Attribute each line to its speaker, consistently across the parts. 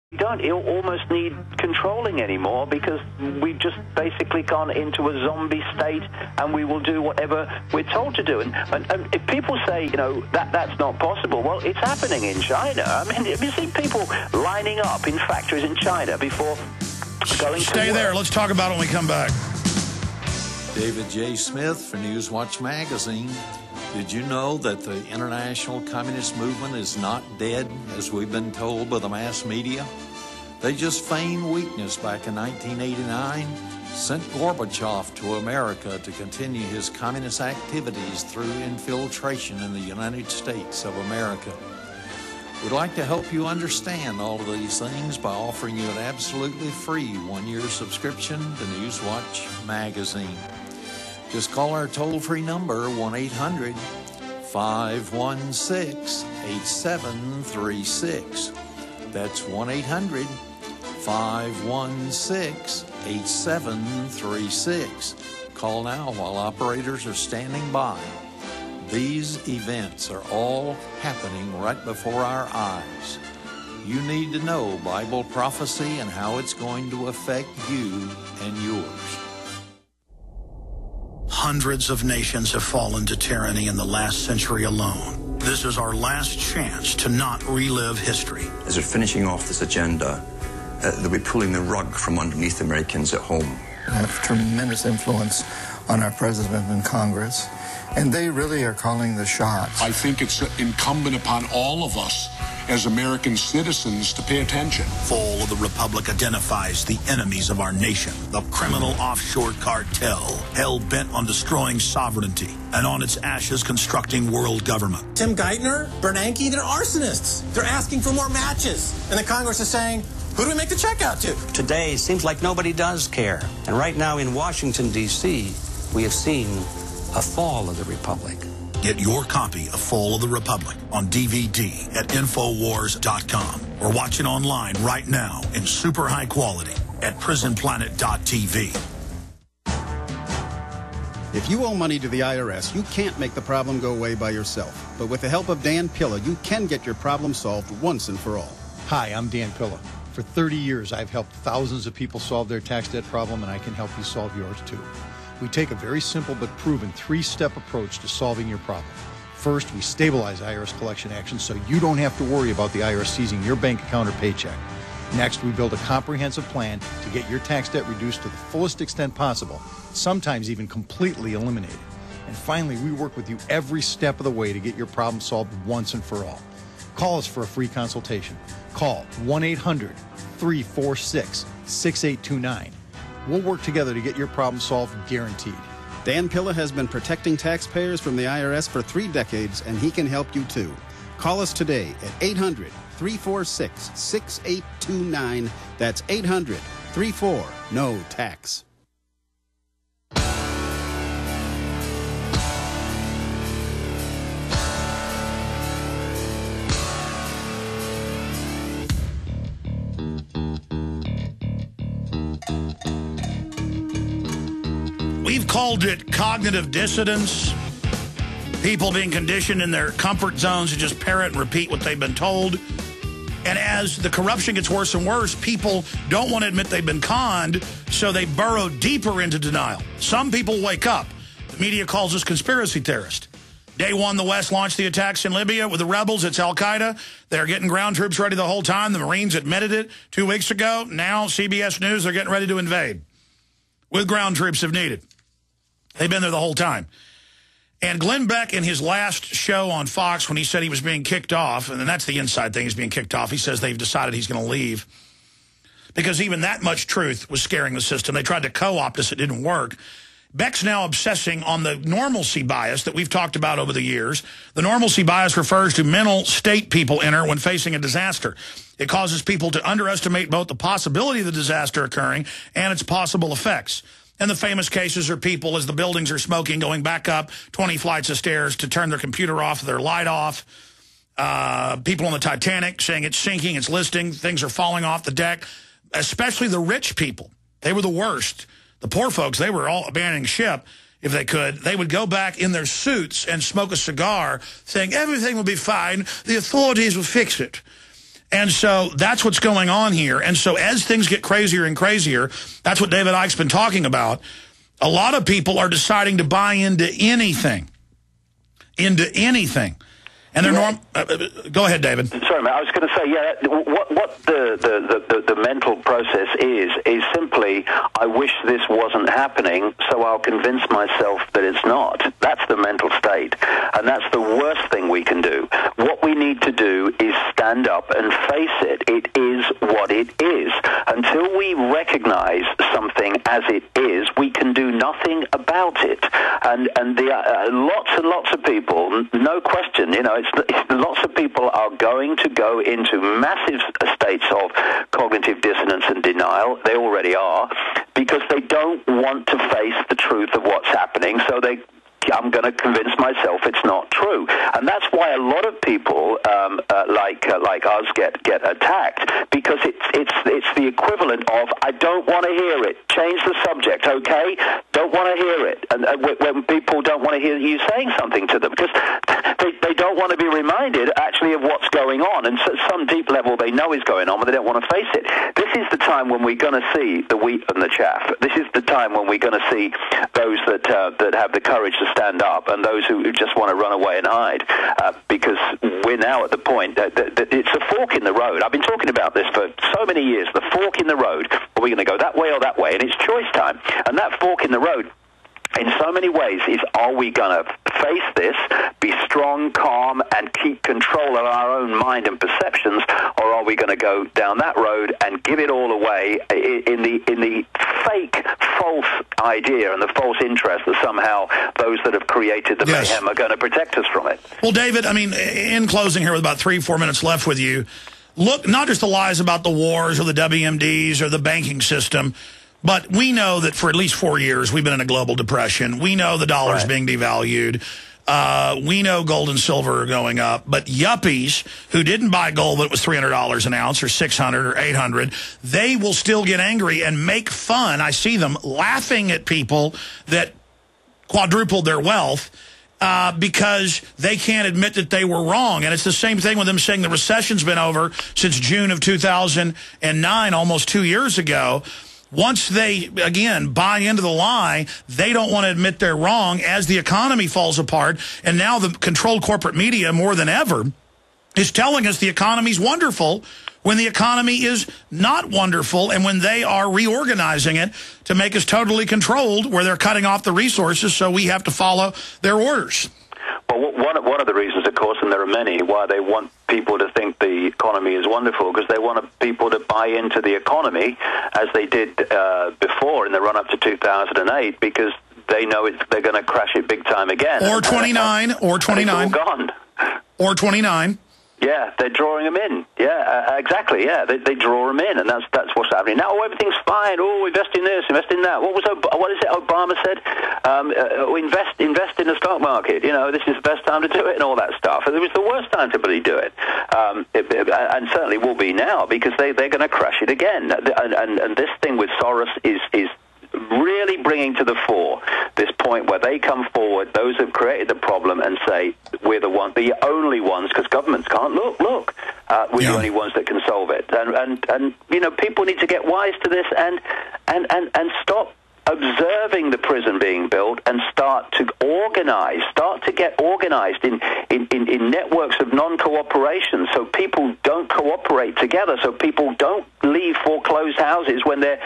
Speaker 1: We don't almost need controlling anymore because we've just basically gone into a zombie state and we will do whatever we're told to do. And if people say, you know, that's not possible, well, it's happening in China. I mean, have you seen people lining up in factories in China before going to work?
Speaker 2: Stay there. Let's talk about it when we come back.
Speaker 3: David J. Smith for Newswatch Magazine. Did you know that the international communist movement is not dead, as we've been told by the mass media? They just feigned weakness back in 1989, sent Gorbachev to America to continue his communist activities through infiltration in the United States of America. We'd like to help you understand all of these things by offering you an absolutely free one-year subscription to Newswatch Magazine. Just call our toll-free number, 1-800-516-8736. That's 1-800-516-8736. Call now while operators are standing by. These events are all happening right before our eyes. You need to know Bible prophecy and how it's going to affect you and yours.
Speaker 2: Hundreds of nations have fallen to tyranny in the last century alone. This is our last chance to not relive history.
Speaker 4: As they're finishing off this agenda, they'll be pulling the rug from underneath Americans at home.
Speaker 5: They have tremendous influence on our president and Congress, and they really are calling the shots.
Speaker 6: I think it's incumbent upon all of us as American citizens to pay attention.
Speaker 2: Fall of the Republic identifies the enemies of our nation, the criminal offshore cartel, hell-bent on destroying sovereignty, and on its ashes constructing world government.
Speaker 7: Tim Geithner, Bernanke, they're arsonists. They're asking for more matches. And the Congress is saying, who do we make the check out to?
Speaker 8: Today, seems like nobody does care. And right now in Washington, D.C., we have seen a fall of the Republic.
Speaker 2: Get your copy of Fall of the Republic on DVD at Infowars.com or watch it online right now in super high quality at PrisonPlanet.tv.
Speaker 9: If you owe money to the IRS, you can't make the problem go away by yourself. But with the help of Dan Pilla, you can get your problem solved once and for all.
Speaker 10: Hi, I'm Dan Pilla. For 30 years, I've helped thousands of people solve their tax debt problem, and I can help you solve yours too. We take a very simple but proven three-step approach to solving your problem. First, we stabilize IRS collection actions so you don't have to worry about the IRS seizing your bank account or paycheck. Next, we build a comprehensive plan to get your tax debt reduced to the fullest extent possible, sometimes even completely eliminated. And finally, we work with you every step of the way to get your problem solved once and for all. Call us for a free consultation. Call 1-800-346-6829. We'll work together to get your problem solved, guaranteed.
Speaker 9: Dan Pilla has been protecting taxpayers from the IRS for 3 decades, and he can help you too. Call us today at 800-346-6829. That's 800-34-NO-TAX.
Speaker 2: We've called it cognitive dissonance, people being conditioned in their comfort zones to just parrot and repeat what they've been told. And as the corruption gets worse and worse, people don't want to admit they've been conned, so they burrow deeper into denial. Some people wake up. The media calls us conspiracy theorists. Day one, the West launched the attacks in Libya with the rebels. It's Al-Qaeda. They're getting ground troops ready the whole time. The Marines admitted it 2 weeks ago. Now, CBS News, they're getting ready to invade with ground troops if needed. They've been there the whole time. And Glenn Beck, in his last show on Fox, when he said he was being kicked off, and that's the inside thing, he's being kicked off, he says they've decided he's going to leave. Because even that much truth was scaring the system. They tried to co-opt us. It didn't work. Beck's now obsessing on the normalcy bias that we've talked about over the years. The normalcy bias refers to mental state people enter when facing a disaster. It causes people to underestimate both the possibility of the disaster occurring and its possible effects. And the famous cases are people, as the buildings are smoking, going back up 20 flights of stairs to turn their computer off, their light off. People on the Titanic saying it's sinking, it's listing, things are falling off the deck. Especially the rich people. They were the worst. The poor folks, they were all abandoning ship if they could. They would go back in their suits and smoke a cigar saying everything will be fine, the authorities will fix it. And so that's what's going on here. And so as things get crazier and crazier, that's what David Icke's been talking about. A lot of people are deciding to buy into anything. And they're go ahead, David.
Speaker 1: Sorry, man. I was going to say, what the mental process is simply, I wish this wasn't happening, so I'll convince myself that it's not. That's the mental state, and that's the worst thing we can do. What we need to do is stand up and face it. It is what it is. Until we recognize something as it is, we can do nothing about it. And lots and lots of people, no question, lots of people are going to go into massive states of cognitive dissonance and denial. They already are, because they don't want to face the truth of what's happening, so I'm going to convince myself it's not true. And that's why a lot of people like us get attacked, because it's the equivalent of, I don't want to hear it. Change the subject, okay? Don't want to hear it. And when people don't want to hear you saying something to them, because they don't want to be reminded actually of what's going on. And so some deep level they know is going on, but they don't want to face it. This is the time when we're going to see the wheat and the chaff. This is the time when we're going to see those that have the courage to stand up, and those who just want to run away and hide, because we're now at the point that it's a fork in the road. I've been talking about this for so many years, the fork in the road. Are we going to go that way or that way? And it's choice time. And that fork in the road, in so many ways, is, are we going to face this, be strong, calm, and keep control of our own mind and perceptions, or are we going to go down that road and give it all away in the fake, false idea and the false interest that somehow those that have created the mayhem are going to protect us from it?
Speaker 2: Well, David, I mean, in closing here with about 3-4 minutes left with you, look, not just the lies about the wars or the WMDs or the banking system, but we know that for at least 4 years we've been in a global depression. We know the dollar's being devalued. We know gold and silver are going up. But yuppies who didn't buy gold when it was $300 an ounce or $600 or $800, they will still get angry and make fun. I see them laughing at people that quadrupled their wealth because they can't admit that they were wrong. And it's the same thing with them saying the recession's been over since June of 2009, almost 2 years ago. Once they, again, buy into the lie, they don't want to admit they're wrong as the economy falls apart. And now the controlled corporate media, more than ever, is telling us the economy's wonderful when the economy is not wonderful, and when they are reorganizing it to make us totally controlled, where they're cutting off the resources so we have to follow their orders.
Speaker 1: Well, one of the reasons, of course, and there are many, why they want people to think the economy is wonderful, because they want people to buy into the economy as they did before in the run-up to 2008, because they know they're going to crash it big time again.
Speaker 2: Or 29, or 29.
Speaker 1: It's all gone.
Speaker 2: Or 29.
Speaker 1: Yeah, they're drawing them in. Yeah, exactly. Yeah, they draw them in, and that's what's happening now. Oh, everything's fine. Oh, invest in this, invest in that. What is it Obama said? Invest in the stock market. This is the best time to do it, and all that stuff. And it was the worst time to really do it, and certainly will be now, because they're going to crash it again. And this thing with Soros is really bringing to the fore this point where they come forward, those who have created the problem, and say, we're the only ones, because governments can't look. We're the only ones that can solve it. And people need to get wise to this and stop observing the prison being built and start to get organized in networks of non-cooperation, so people don't cooperate together, so people don't leave foreclosed houses when they're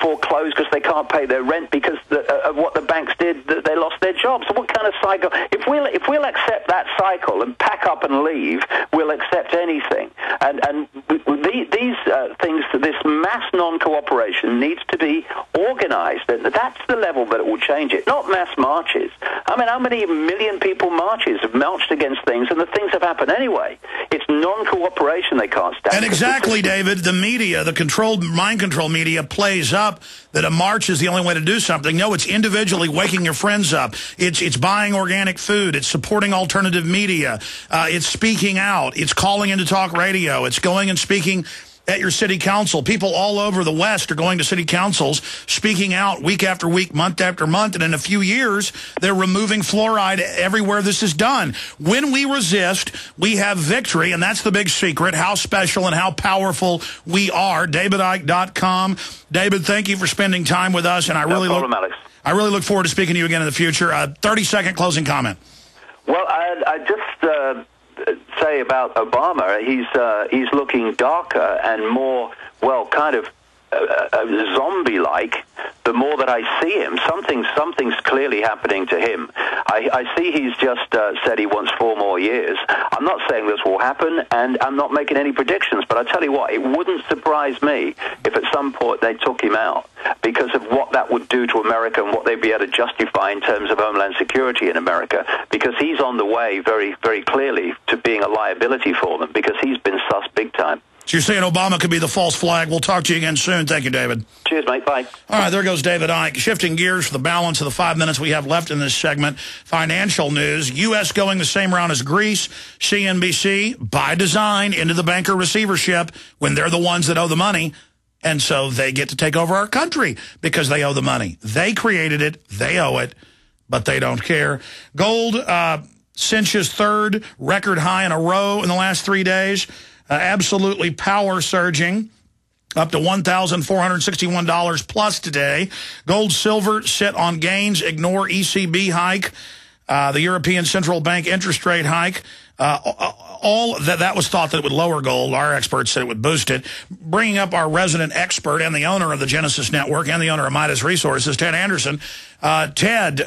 Speaker 1: foreclosed because they can't pay their rent because of what the banks did, that they lost their jobs. So what kind of cycle? If we'll accept that cycle and pack up and leave, we'll accept anything. And these things, this mass non-cooperation needs to be organized. That's the level that it will change it, not mass marches. I mean, how many million people have marched against things, and the things have happened anyway? It's non-cooperation they can't stand.
Speaker 2: And exactly, David, the media, the controlled, mind control media, plays up that a march is the only way to do something. No, it's individually waking your friends up. It's buying organic food. It's supporting alternative media. It's speaking out. It's calling into talk radio. It's going and speaking at your city council. People all over the West are going to city councils, speaking out week after week, month after month, and in a few years, they're removing fluoride everywhere this is done. When we resist, we have victory, and that's the big secret, how special and how powerful we are. DavidIcke.com. David, thank you for spending time with us, and I really look forward to speaking to you again in the future. 30-second closing comment.
Speaker 1: Well, I just say about Obama, he's looking darker and more, well, kind of zombie-like. The more that I see him, something's clearly happening to him. I see he's just said he wants 4 more years. I'm not saying this will happen, and I'm not making any predictions, but I tell you what, it wouldn't surprise me if at some point they took him out because of what that would do to America and what they'd be able to justify in terms of homeland security in America, because he's on the way very, very clearly to being a liability for them because he's been sus big time.
Speaker 2: So you're saying Obama could be the false flag. We'll talk to you again soon. Thank you, David.
Speaker 1: Cheers, mate. Bye.
Speaker 2: All right, there goes David Icke. Shifting gears for the balance of the 5 minutes we have left in this segment. Financial news. U.S. going the same route as Greece. CNBC, by design, into the banker receivership when they're the ones that owe the money. And so they get to take over our country because they owe the money. They created it. They owe it. But they don't care. Gold cinches 3rd record high in a row in the last 3 days. Absolutely power surging, up to $1,461 plus today. Gold, silver sit on gains, ignore ECB hike, the European Central Bank interest rate hike. All that was thought that it would lower gold. Our experts said it would boost it. Bringing up our resident expert and the owner of the Genesis Network and the owner of Midas Resources, Ted Anderson. Ted,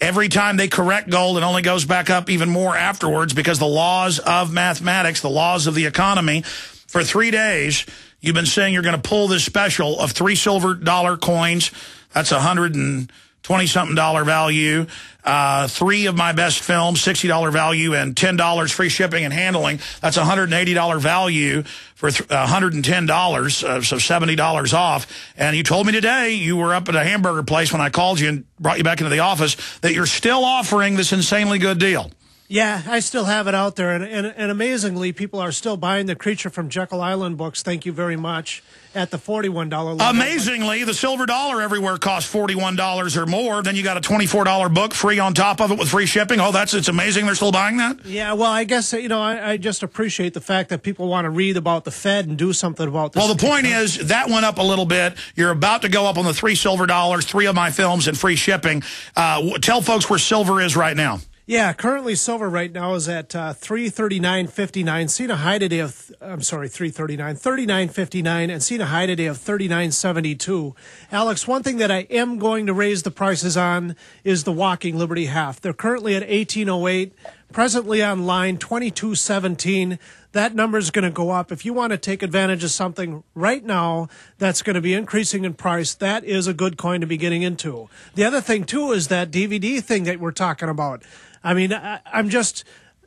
Speaker 2: every time they correct gold, it only goes back up even more afterwards because the laws of mathematics, the laws of the economy. For 3 days, you've been saying you're going to pull this special of 3 silver dollar coins. That's $120-something value. 3 of my best films, $60 value, and $10 free shipping and handling. That's $180 value for $110, so $70 off. And you told me today you were up at a hamburger place when I called you and brought you back into the office that you're still offering this insanely good deal.
Speaker 11: Yeah, I still have it out there, and amazingly, people are still buying the Creature from Jekyll Island books, thank you very much, at the $41 level.
Speaker 2: Amazingly, the silver dollar everywhere costs $41 or more. Then you got a $24 book free on top of it with free shipping. Oh, it's amazing they're still buying that?
Speaker 11: Yeah, well, I guess, I just appreciate the fact that people want to read about the Fed and do something about this.
Speaker 2: Well, the point is, that went up a little bit. You're about to go up on the 3 silver dollars, 3 of my films, and free shipping. Tell folks where silver is right now.
Speaker 11: Yeah, currently silver right now is at $339.59. Seen a high today of $39.59, and seen a high today of $39.72. Alex, one thing that I am going to raise the prices on is the Walking Liberty half. They're currently at $18.08, presently online $22.17. That number is going to go up. If you want to take advantage of something right now that's going to be increasing in price, that is a good coin to be getting into. The other thing, too, is that DVD thing that we're talking about. I mean, I'm just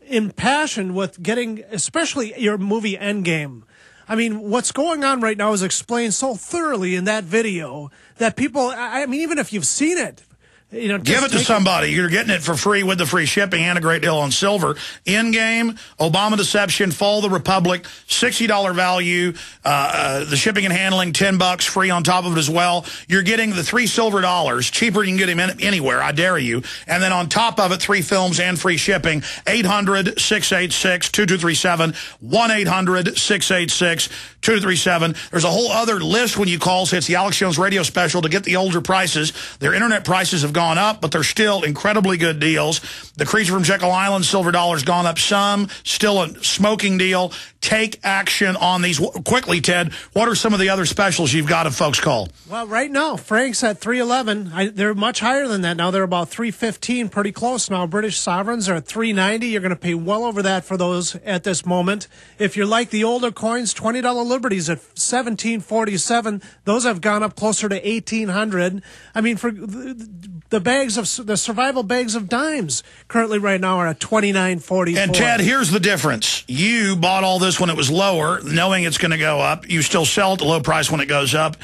Speaker 11: impassioned with getting, especially your movie Endgame. I mean, what's going on right now is explained so thoroughly in that video that people, I mean, even if you've seen it, give
Speaker 2: it to somebody. You're getting it for free with the free shipping and a great deal on silver. In-game, Obama Deception, Fall of the Republic, $60 value. The shipping and handling, $10 free on top of it as well. You're getting the 3 silver dollars, cheaper than you can get him anywhere, I dare you. And then on top of it, 3 films and free shipping. 800-686-2237, 1-800-686-2237. There's a whole other list when you call, so it's the Alex Jones radio special to get the older prices. Their internet prices have gone up, but they're still incredibly good deals. The Creature from Jekyll Island, silver dollar's gone up some, still a smoking deal. Take action on these. Quickly, Ted, what are some of the other specials you've got if folks call?
Speaker 11: Well, right now, Frank's at $311. They're much higher than that now. They're about $315, pretty close now. British Sovereigns are at $390. You're going to pay well over that for those at this moment. If you're like the older coins, $20 Liberties at $17.47. Those have gone up closer to $1,800. I mean, for the bags of the survival bags of dimes currently right now are at $29.44.
Speaker 2: And Ted, here's the difference. You bought all this when it was lower, knowing it's going to go up. You still sell at the low price when it goes up.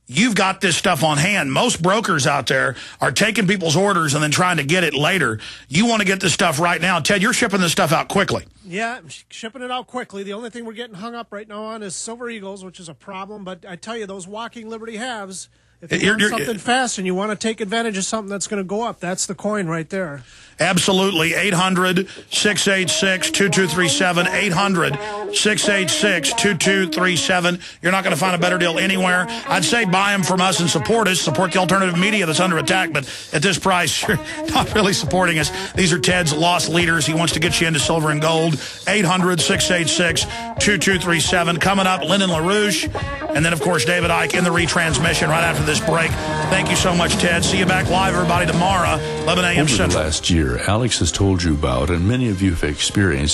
Speaker 2: you've got this stuff on hand. Most brokers out there are taking people's orders and then trying to get it later. You want to get this stuff right now. Ted, you're shipping this stuff out quickly.
Speaker 11: Yeah, I'm shipping it out quickly. The only thing we're getting hung up right now on is Silver Eagles, which is a problem. But I tell you, those walking Liberty halves, if you want something fast and you want to take advantage of something that's going to go up, that's the coin right there.
Speaker 2: Absolutely. 800-686-2237. 800-686-2237. You're not going to find a better deal anywhere. I'd say buy them from us and support us. Support the alternative media that's under attack. But at this price, you're not really supporting us. These are Ted's lost leaders. He wants to get you into silver and gold. 800-686-2237. Coming up, Lyndon LaRouche. And then, of course, David Icke in the retransmission right after this break. Thank you so much, Ted. See you back live, everybody, tomorrow, 11 a.m. Central.
Speaker 12: Over the last year, Alex has told you about, and many of you have experienced,